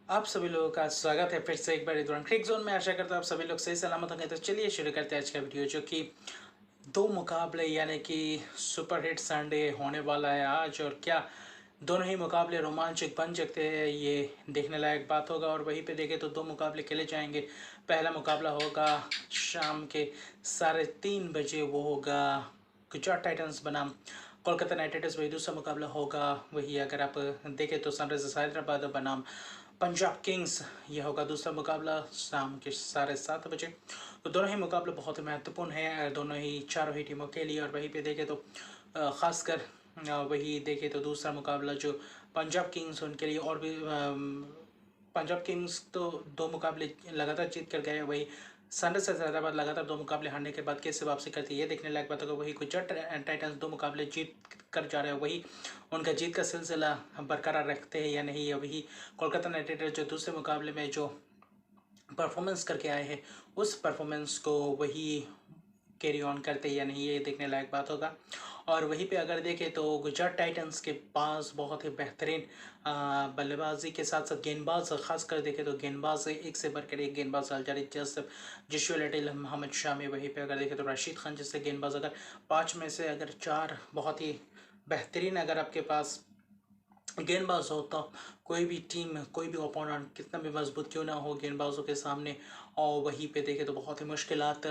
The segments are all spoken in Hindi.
आप सभी लोगों का स्वागत है फिर से एक बार दौरान क्रिक जोन में। आशा करता हूँ आप सभी लोग सही सलामत होंगे। तो चलिए शुरू करते हैं आज का वीडियो, जो कि दो मुकाबले यानी कि सुपर हिट संडे होने वाला है आज। और क्या दोनों ही मुकाबले रोमांचक बन सकते हैं, ये देखने लायक बात होगा। और वहीं पे देखें तो दो मुकाबले खेले जाएंगे। पहला मुकाबला होगा शाम के 3:30 बजे, वो होगा गुजरात टाइटंस बनाम कोलकाता नाइट राइडर्स। वही दूसरा मुकाबला होगा, वही अगर आप देखें तो सनराइजर्स हैदराबाद बनाम पंजाब किंग्स। यह होगा दूसरा मुकाबला शाम के 7:30 बजे। तो दोनों ही मुकाबले बहुत ही महत्वपूर्ण हैं, दोनों ही चारों ही टीमों के लिए। और वहीं पे देखें तो ख़ासकर वही देखें तो दूसरा मुकाबला जो पंजाब किंग्स उनके लिए और भी पंजाब किंग्स तो दो मुकाबले लगातार जीत कर गए। वही सनराइजर्स हैदराबाद लगातार दो मुकाबले हारने के बाद कैसे वापसी करती है, ये देखने लायक बात होगा। वही गुजरात टाइटंस दो मुकाबले जीत कर जा रहे हैं, वही उनका जीत का सिलसिला बरकरार रखते हैं या नहीं। अभी कोलकाता नाइट राइडर्स जो दूसरे मुकाबले में जो परफॉर्मेंस करके आए हैं, उस परफॉर्मेंस को वही कैरी ऑन करते या नहीं, ये देखने लायक बात होगा। और वहीं पे अगर देखें तो गुजरात टाइटंस के पास बहुत ही बेहतरीन बल्लेबाजी के साथ साथ गेंदबाज, खासकर देखें तो गेंदबाज एक से बढ़कर एक गेंदबाज, Alzarri Joseph, Joshua Little, Mohammed Shami. वहीं पे अगर देखें तो राशिद खान जैसे गेंदबाज, अगर 5 में से अगर 4 बहुत ही बेहतरीन अगर आपके पास गेंदबाज हो, तो कोई भी टीम, कोई भी ओपोनेंट कितना भी मजबूत क्यों ना हो गेंदबाजों के सामने, और वहीं पे देखें तो बहुत ही मुश्किलात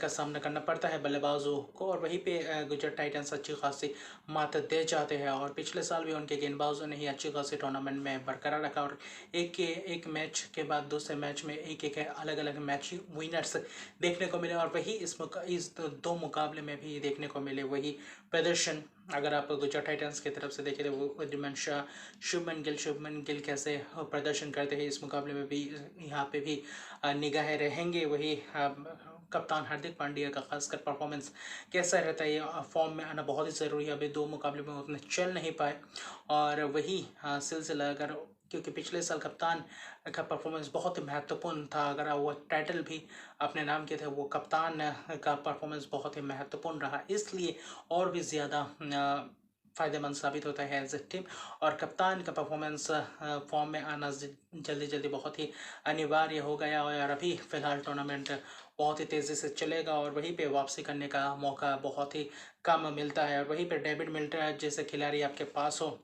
का सामना करना पड़ता है बल्लेबाजों को। और वहीं पे गुजरात टाइटंस अच्छी खासी मात दे जाते हैं। और पिछले साल भी उनके गेंदबाजों ने ही अच्छी खासी टूर्नामेंट में बरकरार रखा। और एक मैच के बाद दूसरे मैच में एक अलग अलग मैच विनर्स देखने को मिले। और वही इस दो मुकाबले में भी देखने को मिले वही प्रदर्शन। अगर आप गुजरात टाइटंस की तरफ से देखें तो वो उद्यमन शाह, शुभमन गिल कैसे प्रदर्शन करते हैं इस मुकाबले में भी, यहाँ पे भी निगाहें रहेंगे। वही कप्तान हार्दिक पांड्या का खासकर परफॉर्मेंस कैसा रहता है, ये फॉर्म में आना बहुत ही ज़रूरी है। अभी दो मुकाबले में उतने चल नहीं पाए। और वही सिलसिला अगर, क्योंकि पिछले साल कप्तान का परफॉर्मेंस बहुत ही महत्वपूर्ण था, अगर वो टाइटल भी अपने नाम के थे, वो कप्तान का परफॉर्मेंस बहुत ही महत्वपूर्ण रहा, इसलिए और भी ज़्यादा फ़ायदेमंद साबित होता है एज ए टीम। और कप्तान का परफॉर्मेंस फॉर्म में आना जल्दी जल्दी बहुत ही अनिवार्य हो गया। और अभी फ़िलहाल टूर्नामेंट बहुत ही तेज़ी से चलेगा और वहीं पे वापसी करने का मौका बहुत ही कम मिलता है। और वहीं पे डेविड मिल्टर जैसे खिलाड़ी आपके पास हो,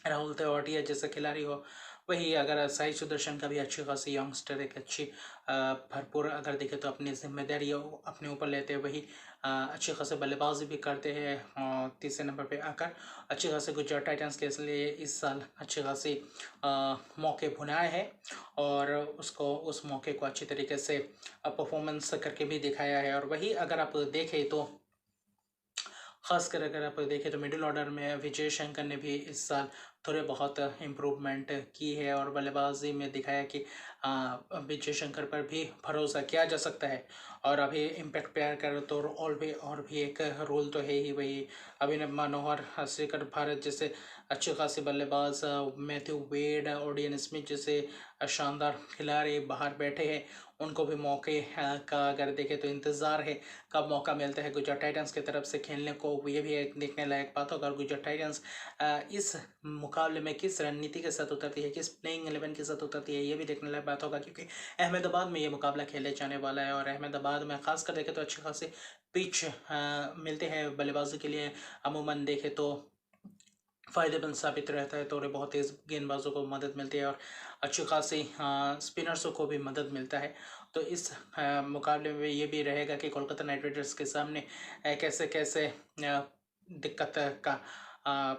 राहुल तेवाटिया जैसे खिलाड़ी हो, वही अगर साई सुदर्शन का भी अच्छी खासी यंगस्टर, एक अच्छी भरपूर अगर देखें तो अपनी जिम्मेदारी अपने ऊपर लेते हैं, वही अच्छे खासे बल्लेबाजी भी करते हैं। तीसरे नंबर पे आकर अच्छे खासे गुजरात टाइटंस के लिए इस साल अच्छे खासी मौके भुनाए हैं और उसको उस मौके को अच्छी तरीके से परफॉर्मेंस करके भी दिखाया है। और वही अगर आप देखें तो खासकर अगर आप देखें तो मिडिल ऑर्डर में विजय शंकर ने भी इस साल थोड़े बहुत इम्प्रूवमेंट की है और बल्लेबाजी में दिखाया कि विजय शंकर पर भी भरोसा किया जा सकता है। और अभी इम्पैक्ट प्लेयर कर तो और भी एक रोल तो है ही, वही अभिनव मनोहर, श्रीकर भारत जैसे अच्छे खासे बल्लेबाज, मैथ्यू वेड, ओडियन स्मिथ जैसे शानदार खिलाड़ी बाहर बैठे हैं। उनको भी मौके का अगर देखें तो इंतज़ार है कब मौका मिलता है गुजरात टाइटंस की तरफ से खेलने को, ये भी एक देखने लायक बात होगा। और गुजरात टाइटंस इस मुकाबले में किस रणनीति के साथ उतरती है, किस प्लेइंग 11 के साथ उतरती है, ये भी देखने लायक बात होगा। क्योंकि अहमदाबाद में ये मुकाबला खेले जाने वाला है और अहमदाबाद में खासकर देखें तो अच्छे खासे पिच मिलते हैं बल्लेबाजी के लिए। अमूमन देखें तो फ़ायदेमंद साबित रहता है, थोड़े बहुत तेज़ गेंदबाजों को मदद मिलती है और अच्छी खासी स्पिनर्सों को भी मदद मिलता है। तो इस मुकाबले में ये भी रहेगा कि कोलकाता नाइट राइडर्स के सामने कैसे कैसे दिक्कत का आ,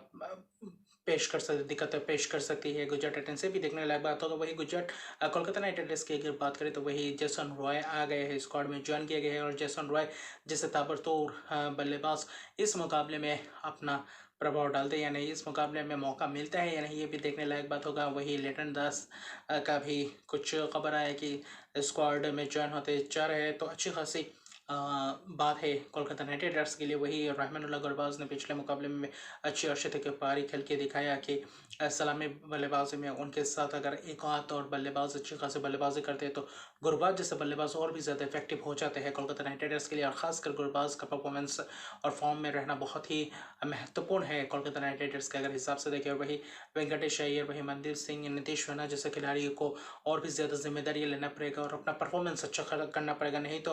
दिक्कत पेश कर सकती है गुजरात टाइटंस, से भी देखने लायक बात होगा। वही गुजरात कोलकाता नाइट राइडर्स की अगर बात करें तो वही जेसन रॉय आ गए हैं, स्क्वाड में ज्वाइन किए गए हैं। और जेसन रॉय जैसे ताबड़तोड़ बल्लेबाज इस मुकाबले में अपना प्रभाव डालते हैं या नहीं, इस मुकाबले में मौका मिलता है या नहीं, ये भी देखने लायक बात होगा। वही लिटन दास का भी कुछ खबर आया कि स्क्वाड में ज्वाइन होते जा रहे हैं, तो अच्छी खासी बात है कोलकाता नाइट राइडर्स के लिए, वही रहमानुल्लाह गुरबाज ने पिछले मुकाबले में अच्छी अर्शद के पारी खेल के दिखाया कि सलामी बल्लेबाजी में उनके साथ अगर एक आध और बल्लेबाज अच्छी खासी बल्लेबाजी करते हैं तो गुरबाज जैसे बल्लेबाज और भी ज़्यादा इफेक्टिव हो जाते हैं कोलकाता नाइट राइडर्स के लिए। और ख़ासकर गुरबाज का परफॉर्मेंस और फॉर्म में रहना बहुत ही महत्वपूर्ण है कोलकाता नाइट राइडर्स के अगर हिसाब से देखें। और वही वेंकटेश अय्यर, वही मनदीप सिंह, नीतीश राणा जैसे खिलाड़ियों को और भी ज़्यादा जिम्मेदारी लेना पड़ेगा और अपना परफॉर्मेंस अच्छा करना पड़ेगा। नहीं तो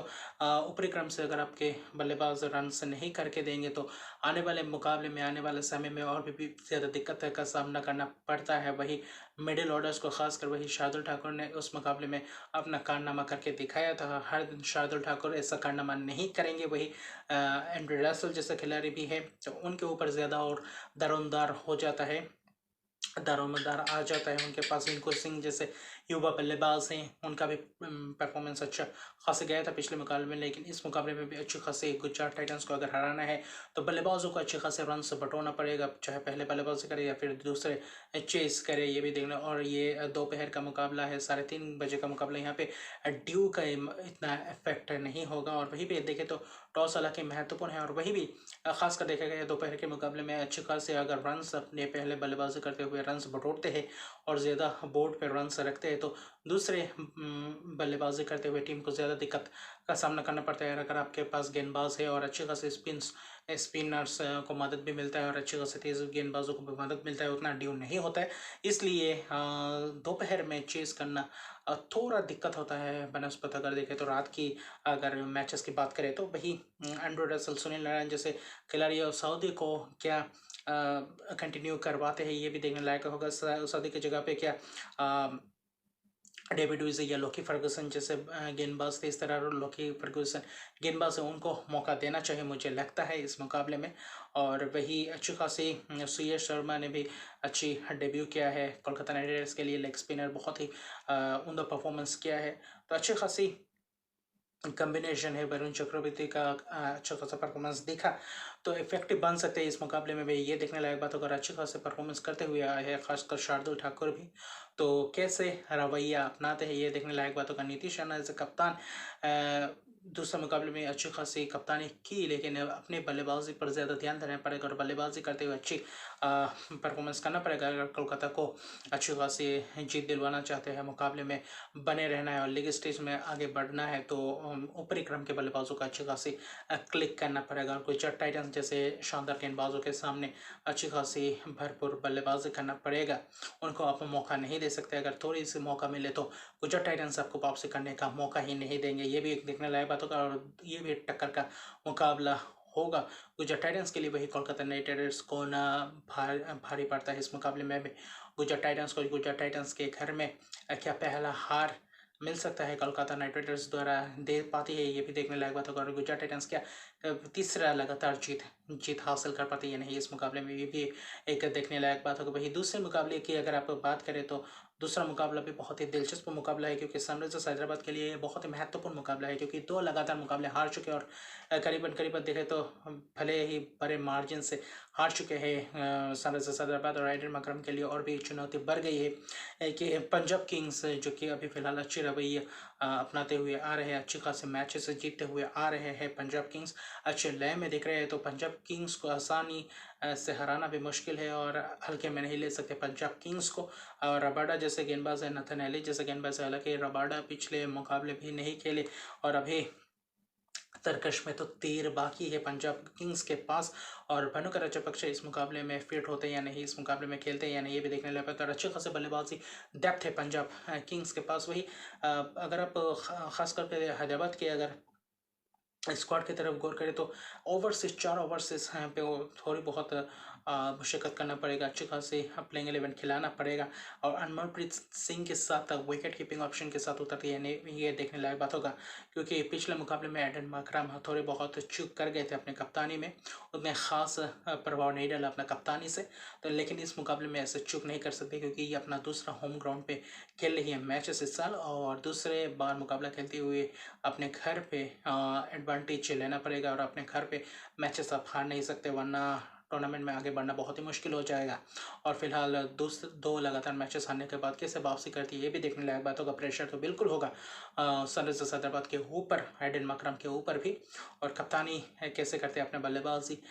ऊपरी क्रम से अगर आपके बल्लेबाज रन नहीं करके देंगे तो आने वाले मुकाबले में, आने वाले समय में और भी ज़्यादा दिक्कत का सामना करना पड़ता है। वही मिडिल ऑर्डर्स को खासकर वही शार्दुल ठाकुर ने उस मुकाबले में अपना कारनामा करके दिखाया था। हर दिन शार्दुल ठाकुर ऐसा कारनामा नहीं करेंगे। वही एंड्रे रसल जैसे खिलाड़ी भी है तो उनके ऊपर ज़्यादा और दारोमदार हो जाता है, दारोमदार आ जाता है उनके पास। रिंकू सिंह जैसे युवा बल्लेबाज हैं, उनका भी परफॉर्मेंस अच्छा खासा गया था पिछले मुकाबले में, लेकिन इस मुकाबले में भी अच्छी खासी गुजरात टाइटंस को अगर हराना है तो बल्लेबाजों को अच्छे खासे रन से बटोरना पड़ेगा, चाहे पहले बल्लेबाजी करे या फिर दूसरे चेस करे, ये भी देखना। और ये दोपहर का मुकाबला है, 3:30 बजे का मुकाबला, यहाँ पे ड्यू का इतना इफेक्ट नहीं होगा। और वहीं पर देखें तो टॉस हालांकि महत्वपूर्ण है और वही भी खासकर देखा गया दोपहर के मुकाबले में अच्छे खासे अगर रन्स अपने पहले बल्लेबाजी करते हुए रन्स बटोरते हैं और ज़्यादा बोर्ड पे रन्स रखते हैं तो दूसरे बल्लेबाजी करते हुए टीम को ज़्यादा दिक्कत का सामना करना पड़ता है। अगर आपके पास गेंदबाज है और अच्छे खासे स्पिनर्स को मदद भी मिलता है और अच्छे खासे तेज़ गेंदबाजों को भी मदद मिलता है, उतना ड्यू नहीं होता है। इसलिए दोपहर में चेस करना थोड़ा दिक्कत होता है बनस्पत। अगर देखें तो रात की अगर मैचेस की बात करें तो वही एंड्रे रसल, सुनील नारायण जैसे खिलाड़ी और सऊदी को क्या कंटिन्यू करवाते हैं, ये भी देखने लायक होगा। सऊदी की जगह पे क्या डेविड विज या लोकी फर्गूसन जैसे गेंदबाज थे, इस तरह लोकी फर्गूसन गेंदबाज है, उनको मौका देना चाहिए मुझे लगता है इस मुकाबले में। और वही अच्छी खासी सुयश शर्मा ने भी अच्छी डेब्यू किया है कोलकाता नाइट राइडर्स के लिए, लेग स्पिनर बहुत ही उम्दा परफॉर्मेंस किया है। तो अच्छी खासी कॉम्बिनेशन है, वरुण चक्रवर्ती का अच्छा खासा परफॉर्मेंस दिखा तो इफेक्टिव बन सकते हैं इस मुकाबले में भी। ये देखने लायक बात अगर अच्छे खासे परफॉर्मेंस करते हुए आए हैं खासकर शार्दुल ठाकुर भी, तो कैसे रवैया अपनाते हैं ये देखने लायक बात होगा। नीतीश राणा एज कप्तान दूसरे मुकाबले में अच्छी खासी कप्तानी की, लेकिन अपनी बल्लेबाजी पर ज़्यादा ध्यान देना पड़ेगा और बल्लेबाजी करते हुए अच्छी परफॉर्मेंस करना पड़ेगा अगर कोलकाता को अच्छी खासी जीत दिलवाना चाहते हैं, मुकाबले में बने रहना है और लीग स्टेज में आगे बढ़ना है। तो ऊपरी क्रम के बल्लेबाजों को अच्छी खासी क्लिक करना पड़ेगा और गुजरात टाइटंस जैसे शानदार गेंदबाजों के सामने अच्छी खासी भरपूर बल्लेबाजी करना पड़ेगा, उनको आप मौका नहीं दे सकते। अगर थोड़ी सी मौका मिले तो गुजरात टाइटंस आपको वापसी करने का मौका ही नहीं देंगे, ये भी एक देखने लायक बात होगा और ये भी एक टक्कर का मुकाबला होगा गुजरात टाइटंस के लिए। वही कोलकाता नाइट राइडर्स को ना भारी पड़ता है इस मुकाबले में भी गुजरात टाइटंस को। गुजरात टाइटंस के घर में क्या पहला हार मिल सकता है कोलकाता नाइट राइडर्स द्वारा दे पाती है, ये भी देखने लायक बात होगा। और गुजरात टाइटंस क्या तीसरा लगातार जीत हासिल कर पाती है नहीं इस मुकाबले में, ये भी एक देखने लायक बात होगा। वही दूसरे मुकाबले की अगर आप बात करें तो दूसरा मुकाबला भी बहुत ही दिलचस्प मुकाबला है, क्योंकि सनराइजर्स हैदराबाद के लिए बहुत ही महत्वपूर्ण मुकाबला है, क्योंकि 2 लगातार मुकाबले हार चुके और करीबन देखें तो भले ही बड़े मार्जिन से हार चुके हैं सनराइजर्स हैदराबाद। और राइडर मकरम के लिए और भी चुनौती बढ़ गई है कि पंजाब किंग्स जो कि अभी फ़िलहाल अच्छी रवैया अपनाते हुए आ रहे हैं, अच्छी खासे मैचेस जीतते हुए आ रहे हैं, पंजाब किंग्स अच्छे लय में दिख रहे हैं। तो पंजाब किंग्स को आसानी से हराना भी मुश्किल है और हल्के में नहीं ले सकते पंजाब किंग्स को। और रबाडा जैसे गेंदबाज है, नथन एली जैसे गेंदबाज है, हालांकि रबाडा पिछले मुकाबले भी नहीं खेले और अभी तरकश में तो तीर बाकी है पंजाब किंग्स के पास। और भानुका राजपक्षे इस मुकाबले में फिट होते हैं या नहीं, इस मुकाबले में खेलते हैं या नहीं, ये भी देखने लगा। तो अच्छे खासे बल्लेबाजी डेप्थ है पंजाब किंग्स के पास। वही अगर आप खास करके हैदराबाद के अगर स्क्वाड की तरफ गौर करें तो ओवरसीज 4 ओवरसीज पे थोड़ी बहुत मुशक्कत करना पड़ेगा, अच्छी खासी प्लेइंग 11 खिलाना पड़ेगा और अनमोलप्रीत सिंह के साथ विकेट कीपिंग ऑप्शन के साथ उतरती है नहीं, ये देखने लायक बात होगा। क्योंकि पिछले मुकाबले में एडन मार्करम थोड़े बहुत चूक कर गए थे अपने कप्तानी में, उतने खास प्रभाव नहीं डाला अपना कप्तानी से। तो लेकिन इस मुकाबले में ऐसे चूक नहीं कर सकते, क्योंकि ये अपना दूसरा होम ग्राउंड पे खेल रही है मैचेस इस साल और दूसरे बार मुकाबला खेलते हुए अपने घर पे एडवांटेज लेना पड़ेगा और अपने घर पे मैचेस आप हार नहीं सकते, वरना टूर्नामेंट में आगे बढ़ना बहुत ही मुश्किल हो जाएगा। और फिलहाल दूसरे 2 लगातार मैचेस हारने के बाद कैसे वापसी करती है ये भी देखने लायक बात होगा। प्रेशर तो बिल्कुल होगा सनराइजर्स हैदराबाद के ऊपर, एडन मकरम के ऊपर भी। और कप्तानी कैसे करते हैं अपने बल्लेबाजी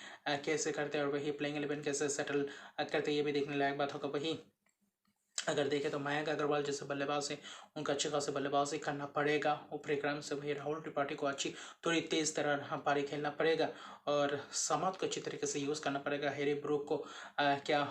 कैसे करते हैं और वही प्लेइंग 11 कैसे सेटल करते हैं ये भी देखने लायक बात होगा। वही अगर देखें तो मयंक अग्रवाल जैसे बल्लेबाज हैं उनका अच्छी खासी बल्लेबाजी करना पड़ेगा। ऊपरी क्रम से वही राहुल त्रिपाठी को अच्छी थोड़ी तेज़ तरह पारी खेलना पड़ेगा और समात को अच्छी तरीके से यूज़ करना पड़ेगा। हैरी ब्रूक को क्या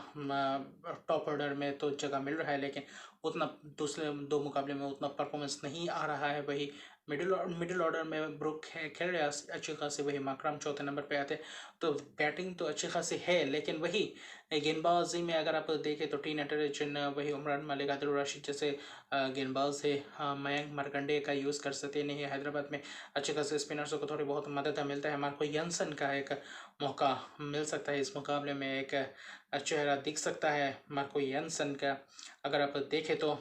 टॉप ऑर्डर में तो जगह मिल रहा है लेकिन उतना दूसरे 2 मुकाबले में उतना परफॉर्मेंस नहीं आ रहा है। वही मिडिल ऑर्डर में ब्रूक खेल रहे अच्छी खासी, वही माकरम चौथे नंबर पे आते। तो बैटिंग तो अच्छी खासी है लेकिन वही गेंदबाजी में अगर आप देखें तो टी नटराजन, वही उमरान मलिक, आदिल रशीद जैसे गेंदबाज है मयंक मार्कंडेय का यूज़ कर सकते नहीं है। हैदराबाद में अच्छे खासे स्पिनर्सों को थोड़ी बहुत मदद मिलता है। मार्को यंसन का एक मौका मिल सकता है इस मुकाबले में, एक चेहरा दिख सकता है मार्को यंसन का। अगर आप देखें तो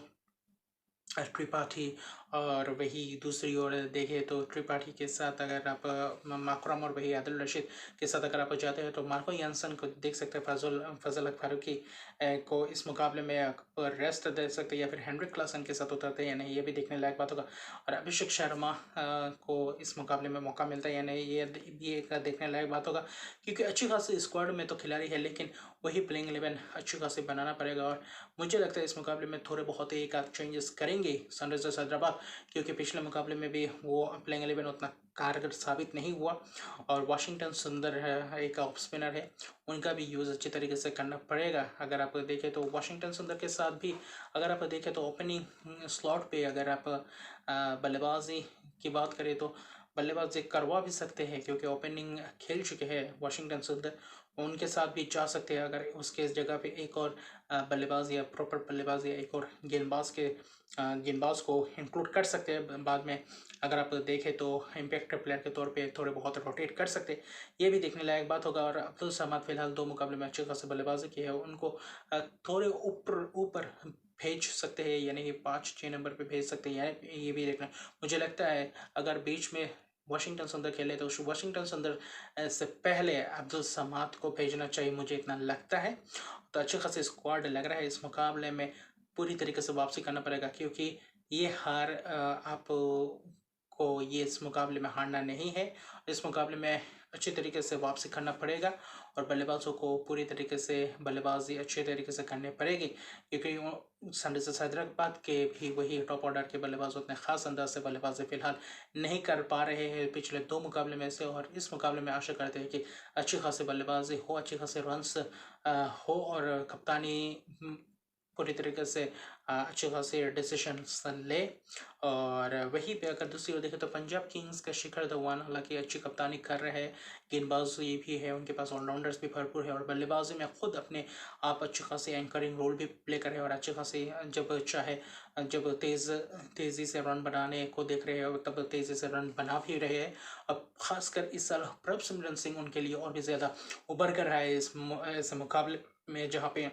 त्रिपाठी और वही दूसरी ओर देखें तो त्रिपाठी के साथ अगर आप माकरम और वही आदिल रशीद के साथ अगर आप जाते हैं तो मार्को यानसन को देख सकते हैं। फजल फारूकी को इस मुकाबले में रेस्ट दे सकते हैं या फिर हेनरिक क्लासन के साथ उतरते हैं या नहीं ये भी देखने लायक बात होगा। और अभिषेक शर्मा को इस मुकाबले में मौका मिलता है या नहीं ये भी एक देखने लायक बात होगा। क्योंकि अच्छी खासी स्क्वाड में तो खिलाड़ी है लेकिन वही प्लेइंग 11 अच्छी खासी बनाना पड़ेगा। और मुझे लगता है इस मुकाबले में थोड़े बहुत एक आध चेंजेस करेंगे सनराइजर्स हैदराबाद, क्योंकि पिछले मुकाबले में भी वो प्लेइंग 11 उतना कारगर साबित नहीं हुआ। और वाशिंगटन सुंदर है एक ऑफ स्पिनर है, उनका भी यूज़ अच्छी तरीके से करना पड़ेगा। अगर आप देखें तो वाशिंगटन सुंदर के साथ भी अगर आप देखें तो ओपनिंग स्लॉट पे अगर आप बल्लेबाजी की बात करें तो बल्लेबाजी करवा भी सकते हैं क्योंकि ओपनिंग खेल चुके हैं वाशिंगटन सुंदर, उनके साथ भी जा सकते हैं। अगर उसके जगह पे एक और बल्लेबाज या प्रॉपर बल्लेबाज या एक और गेंदबाज को इंक्लूड कर सकते हैं बाद में। अगर आप देखें तो इम्पैक्ट प्लेयर के तौर पे थोड़े बहुत रोटेट कर सकते हैं, ये भी देखने लायक बात होगा। और अब्दुल समाद फिलहाल 2 मुकाबले में अच्छे खासे बल्लेबाजी की है, उनको थोड़े ऊपर ऊपर भेज सकते हैं यानी कि 5-6 नंबर पे भेज सकते हैं यानी ये भी देखना। मुझे लगता है अगर बीच में वाशिंगटन सुंदर खेले तो वाशिंगटन सुंदर से पहले अब्दुल समाद को भेजना चाहिए, मुझे इतना लगता है। तो अच्छे खासे स्क्वाड लग रहा है इस मुकाबले में पूरी तरीके से वापसी करना पड़ेगा क्योंकि ये हार आप को ये इस मुकाबले में हारना नहीं है। इस मुकाबले में अच्छी तरीके से वापसी करना पड़ेगा और बल्लेबाजों को पूरी तरीके से बल्लेबाजी अच्छे तरीके से करनी पड़ेगी क्योंकि सनराइजर्स हैदराबाद के भी वही टॉप ऑर्डर के बल्लेबाज उतने खास अंदाज से बल्लेबाजी फिलहाल नहीं कर पा रहे हैं पिछले 2 मुकाबले में से। और इस मुकाबले में आशा करते हैं कि अच्छी खासी बल्लेबाजी हो, अच्छे खासे रन्स हो और कप्तानी पूरी तरीके से अच्छे खासे डिसीशंस ले। और वहीं पे अगर दूसरी ओर देखें तो पंजाब किंग्स का शिखर धवन हालांकि अच्छी कप्तानी कर रहे हैं, गेंदबाजी भी है उनके पास, ऑलराउंडर्स भी भरपूर है और बल्लेबाजी में खुद अपने आप अच्छे खासे एंकरिंग रोल भी प्ले कर रहे हैं और अच्छे खासे जब तेज़ी से रन बनाने को देख रहे हो तब तेज़ी से रन बना भी रहे हैं। अब खासकर इस साल प्रभसिमरन सिंह उनके लिए और भी ज़्यादा उभर कर रहा है इस मुकाबले में, जहाँ पे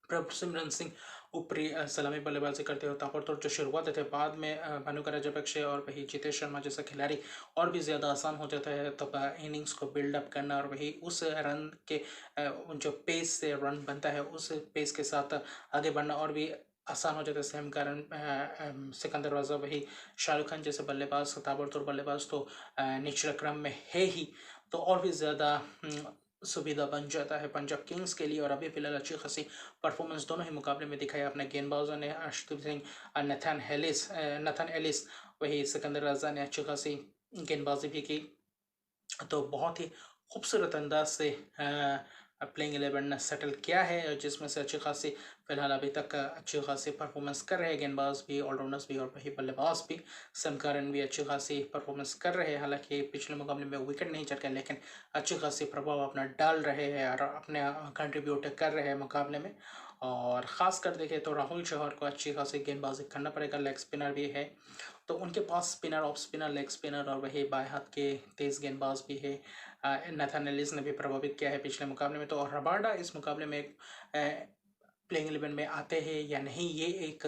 प्रभसिमरन सिंह ऊपरी सलामी बल्लेबाजी करते हो ताबड़तोड़ जो शुरुआत थे, बाद में भानुका राजपक्षे और वही जितेश शर्मा जैसा खिलाड़ी और भी ज़्यादा आसान हो जाता है तब इनिंग्स को बिल्डअप करना और वही उस रन के जो पेस से रन बनता है उस पेस के साथ आगे बढ़ना और भी आसान हो जाता है। सेम कारण सिकंदर रजा वही शाहरुख खान जैसे बल्लेबाज ताबड़तोड़ बल्लेबाज तो निचले क्रम में है ही, तो और भी ज़्यादा सुविधा बन जाता है पंजाब किंग्स के लिए। और अभी फिलहाल अच्छी खासी परफॉर्मेंस दोनों ही मुकाबले में दिखाया अपने गेंदबाजों ने, अर्शदीप सिंह, नथन एलिस, वही सिकंदर रजा ने अच्छी खासी गेंदबाजी भी की। तो बहुत ही खूबसूरत अंदाज से प्लेइंग 11 सेटल किया है जिसमें से अच्छी खासी फिलहाल अभी तक अच्छी खासी परफॉर्मेंस कर रहे हैं गेंदबाज भी, ऑलराउंडर्स भी और वही बल्लेबाज भी। समकारन भी अच्छी खासी परफॉर्मेंस कर रहे हैं, हालांकि पिछले मुकाबले में विकेट नहीं चटके लेकिन अच्छी खासी प्रभाव अपना डाल रहे हैं और अपने कंट्रीब्यूट कर रहे हैं मुकाबले में। और ख़ास कर देखें तो राहुल चौहान को अच्छी खासी गेंदबाजी करना पड़ेगा, लेग स्पिनर भी है तो उनके पास spinner, off spinner, leg spinner और वही बाएं हाथ के तेज़ गेंदबाज भी है। नथन एलिस ने भी प्रभावित किया है पिछले मुकाबले में, तो और रबाडा इस मुकाबले में एक प्लेइंग 11 में आते हैं या नहीं, ये एक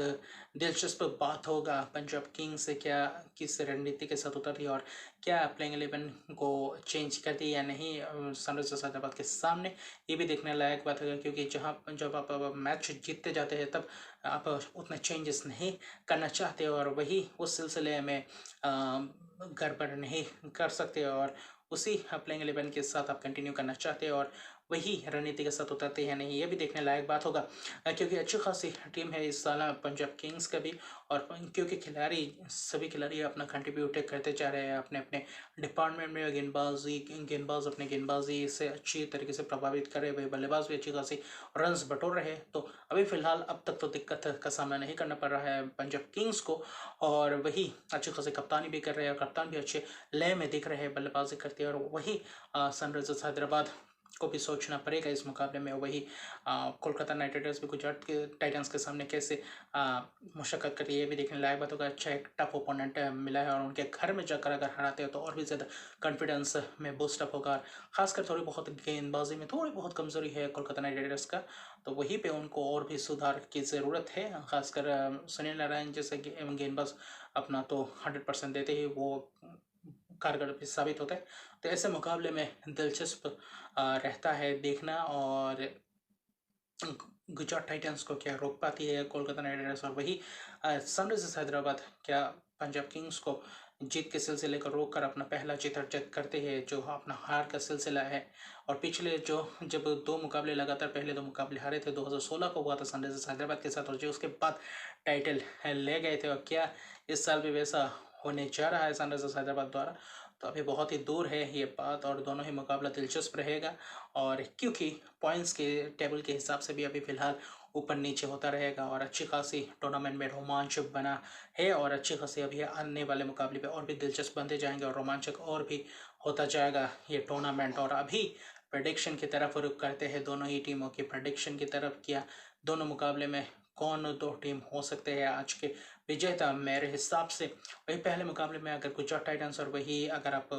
दिलचस्प बात होगा। पंजाब किंग्स क्या किस रणनीति के साथ उतरती है और क्या प्लेइंग 11 को चेंज करती है या नहीं सनराइजर्स हैदराबाद के सामने, ये भी देखने लायक बात है। क्योंकि जब आप मैच जीतते जाते हैं तब आप उतने चेंजेस नहीं करना चाहते और वही उस सिलसिले में गड़बड़ नहीं कर सकते और उसी प्लेइंग 11 के साथ आप कंटिन्यू करना चाहते हैं और वही रणनीति के साथ उतरते हैं नहीं, ये भी देखने लायक बात होगा। क्योंकि अच्छी खासी टीम है इस साल पंजाब किंग्स का भी और क्योंकि खिलाड़ी सभी खिलाड़ी अपना कंट्रीब्यूट करते जा रहे हैं अपने अपने डिपार्टमेंट में। गेंदबाज अपने गेंदबाजी से अच्छी तरीके से प्रभावित कर रहे हैं, बल्लेबाज भी अच्छी खासी रन्स बटोर रहे हैं। तो अभी फिलहाल अब तक तो दिक्कत का सामना नहीं करना पड़ रहा है पंजाब किंग्स को और वही अच्छी खासी कप्तानी भी कर रहे हैं और कप्तान भी अच्छे लय में दिख रहे हैं बल्लेबाजी करते हैं। और वही सनराइजर्स हैदराबाद को भी सोचना पड़ेगा इस मुकाबले में। वही कोलकाता नाइट राइडर्स भी गुजरात के टाइटंस के सामने कैसे मुशक्कत कर रही है, ये भी देखने लायक बात होगा। अच्छा एक टफ ओपोनेंट मिला है और उनके घर में जाकर अगर हराते हो तो और भी ज़्यादा कॉन्फिडेंस में बूस्टअप होगा। खासकर थोड़ी बहुत गेंदबाजी में थोड़ी बहुत कमज़ोरी है कोलकाता नाइट राइडर्स का, तो वहीं पे उनको और भी सुधार की ज़रूरत है। खासकर सुनील नारायण जैसे गेंदबाज अपना तो 100% देते ही वो कारगर भी साबित होता है। तो ऐसे मुकाबले में दिलचस्प रहता है देखना और गुजरात टाइटंस को क्या रोक पाती है कोलकाता नाइट राइडर्स और वही सनराइजर्स हैदराबाद क्या पंजाब किंग्स को जीत के सिलसिले को रोक कर अपना पहला जीत अर्जित करते हैं जो अपना हार का सिलसिला है। और पिछले जब दो मुकाबले लगातार पहले दो मुकाबले हारे थे 2016 को हुआ था सनराइजर्स हैदराबाद के साथ और जो उसके बाद टाइटल ले गए थे और क्या इस साल भी वैसा होने जा रहा है सनराइजर्स हैदराबाद द्वारा, तो अभी बहुत ही दूर है ये बात और दोनों ही मुकाबला दिलचस्प रहेगा। और क्योंकि पॉइंट्स के टेबल के हिसाब से भी अभी फ़िलहाल ऊपर नीचे होता रहेगा और अच्छी खासी टूर्नामेंट में रोमांच बना है और अच्छी खासी अभी आने वाले मुकाबले पे और भी दिलचस्प बनते जाएंगे और रोमांचक और भी होता जाएगा ये टूर्नामेंट। और अभी प्रडिक्शन की तरफ रुख करते हैं दोनों ही टीमों की प्रडिक्शन की तरफ। किया दोनों मुकाबले में कौन दो टीम हो सकते हैं आज के विजेता मेरे हिसाब से। वही पहले मुकाबले में अगर गुजरात टाइटंस और वही अगर आप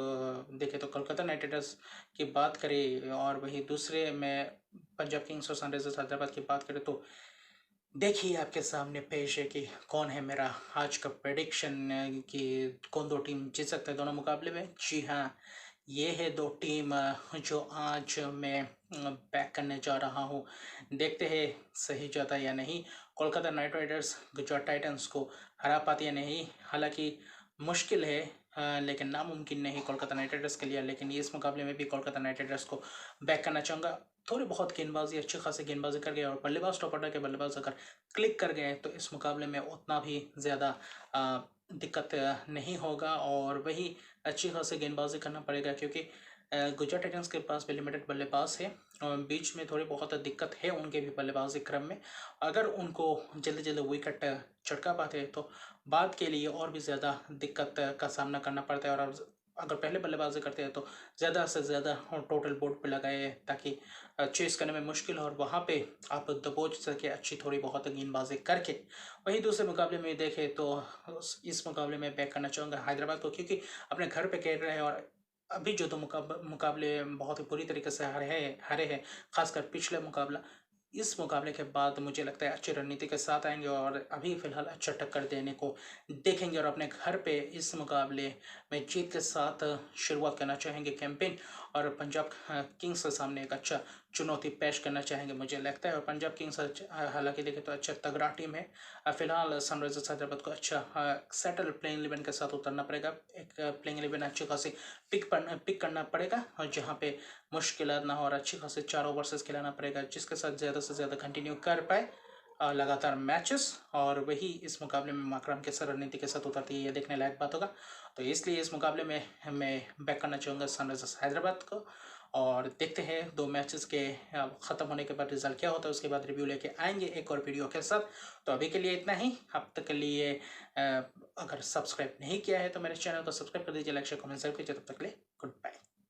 देखें तो कोलकाता नाइट राइडर्स की बात करें और वही दूसरे में पंजाब किंग्स और सनराइजर्स हैदराबाद की बात करें तो देखिए आपके सामने पेश है कि कौन है मेरा आज का प्रेडिक्शन कि कौन दो टीम जीत सकते हैं दोनों मुकाबले में। जी हाँ, ये है दो टीम जो आज मैं बैक करने जा रहा हूँ। देखते हैं सही जाता या नहीं। Kolkata night Riders Gujarat Titans को हरा पाती या नहीं, हालांकि मुश्किल है लेकिन नामुमकिन नहीं कोलकाता नाइट राइडर्स के लिए। लेकिन इस मुकाबले में भी कोलकाता नाइट राइडर्स को बैक करना चाहूँगा। थोड़ी बहुत गेंदबाजी अच्छी खासी गेंदबाजी कर गए और बल्लेबाज टॉप ऑर्डर के बल्लेबाज अगर क्लिक कर गए तो इस मुकाबले में उतना भी ज़्यादा दिक्कत नहीं होगा और वही अच्छी खासी गेंदबाजी करना पड़ेगा क्योंकि गुजरात टाइटंस के पास भी लिमिटेड बल्लेबाज है और बीच में थोड़ी बहुत दिक्कत है उनके भी बल्लेबाजी क्रम में। अगर उनको जल्दी जल्दी विकेट चटका पाते हैं तो बाद के लिए और भी ज़्यादा दिक्कत का सामना करना पड़ता है। और अगर पहले बल्लेबाजी करते हैं तो ज़्यादा से ज़्यादा टोटल बोर्ड पे लगाए ताकि चेस करने में मुश्किल हो और वहाँ पे आप दबोच सके अच्छी थोड़ी बहुत गेंदबाजी करके। वहीं दूसरे मुकाबले में देखें तो इस मुकाबले में बैक करना चाहूँगा हैदराबाद को क्योंकि अपने घर पे खेल रहे हैं और अभी जो दो मुकाबले बहुत ही बुरी तरीके से हारे हैं खासकर पिछले मुकाबला। इस मुकाबले के बाद मुझे लगता है अच्छी रणनीति के साथ आएंगे और अभी फ़िलहाल अच्छा टक्कर देने को देखेंगे और अपने घर पे इस मुकाबले में जीत के साथ शुरुआत करना चाहेंगे कैंपेन और पंजाब किंग्स के सामने एक अच्छा चुनौती पेश करना चाहेंगे मुझे लगता है। और पंजाब किंग्स हालांकि देखें तो अच्छा तगड़ा टीम है। फिलहाल सनराइजर्स हैदराबाद को अच्छा सेटल प्लेइंग 11 के साथ उतरना पड़ेगा। एक प्लेइंग 11 अच्छी खासी पिक करना पड़ेगा और जहाँ पे मुश्किलात ना हो और अच्छी खासी 4 ओवर्सेस खिलाना पड़ेगा जिसके साथ ज़्यादा से ज़्यादा कंटिन्यू कर पाए लगातार मैचेस। और वही इस मुकाबले में माकरम के रणनीति के साथ उतरती है ये देखने लायक बात होगा। तो इसलिए इस मुकाबले में मैं बैक करना चाहूँगा सनराइजर्स हैदराबाद को और देखते हैं दो मैचेस के ख़त्म होने के बाद रिजल्ट क्या होता है उसके बाद रिव्यू लेके आएंगे एक और वीडियो के साथ। तो अभी के लिए इतना ही। अब तक के लिए अगर सब्सक्राइब नहीं किया है तो मेरे चैनल को सब्सक्राइब कर दीजिए, लाइक शेयर कमेंट जरूर कीजिए। तब तक के लिए गुड बाय।